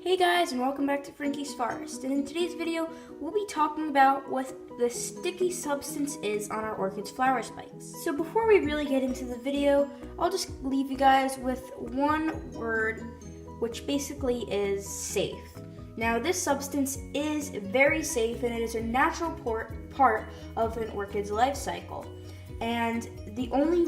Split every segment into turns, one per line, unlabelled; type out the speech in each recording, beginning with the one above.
Hey guys, and welcome back to Frankie's Forest. And in today's video, we'll be talking about what the sticky substance is on our orchid's flower spikes. So before we really get into the video, I'll just leave you guys with one word, which basically is safe. Now, this substance is very safe, and it is a natural part of an orchid's life cycle. And the only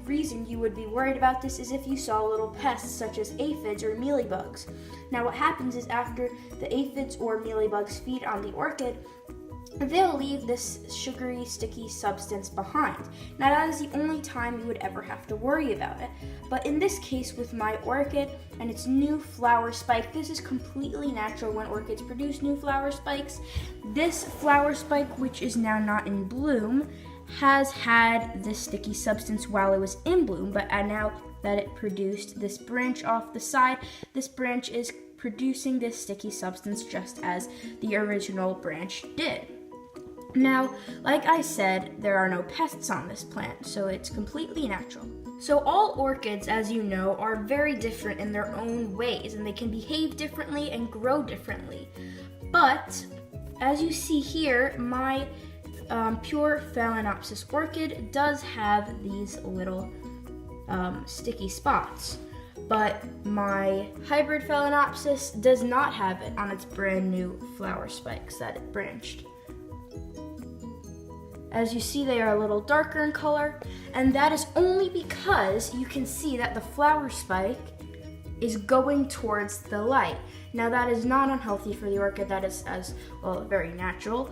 reason you would be worried about this is if you saw little pests such as aphids or mealybugs. Now, what happens is after the aphids or mealybugs feed on the orchid, they'll leave this sugary, sticky substance behind. Now, that is the only time you would ever have to worry about it. But in this case, with my orchid and its new flower spike, this is completely natural when orchids produce new flower spikes. This flower spike, which is now not in bloom, has had this sticky substance while it was in bloom, but now that it produced this branch off the side, this branch is producing this sticky substance just as the original branch did. Now, like I said, there are no pests on this plant, so it's completely natural. So all orchids, as you know, are very different in their own ways, and they can behave differently and grow differently. But, as you see here, my pure Phalaenopsis orchid does have these little sticky spots, but my hybrid Phalaenopsis does not have it on its brand new flower spikes that it branched. As you see, they are a little darker in color, and that is only because you can see that the flower spike is going towards the light. Now, that is not unhealthy for the orchid, that is as well very natural.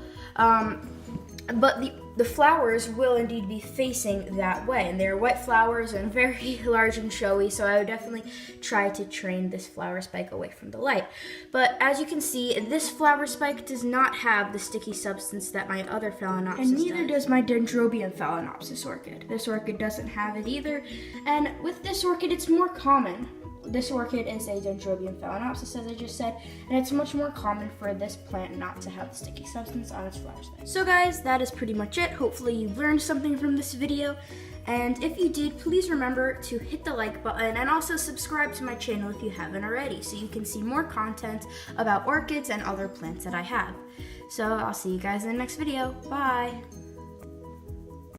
But the flowers will indeed be facing that way, and they're white flowers and very large and showy, so I would definitely try to train this flower spike away from the light. But as you can see, this flower spike does not have the sticky substance that my other Phalaenopsis does. And neither does my Dendrobium Phalaenopsis orchid. This orchid doesn't have it either, and with this orchid, it's more common. This orchid is a Dendrobium Phalaenopsis, as I just said, and it's much more common for this plant not to have the sticky substance on its flower spike. So guys, that is pretty much it. Hopefully you learned something from this video, and if you did, please remember to hit the like button and also subscribe to my channel if you haven't already, so you can see more content about orchids and other plants that I have. So I'll see you guys in the next video. Bye!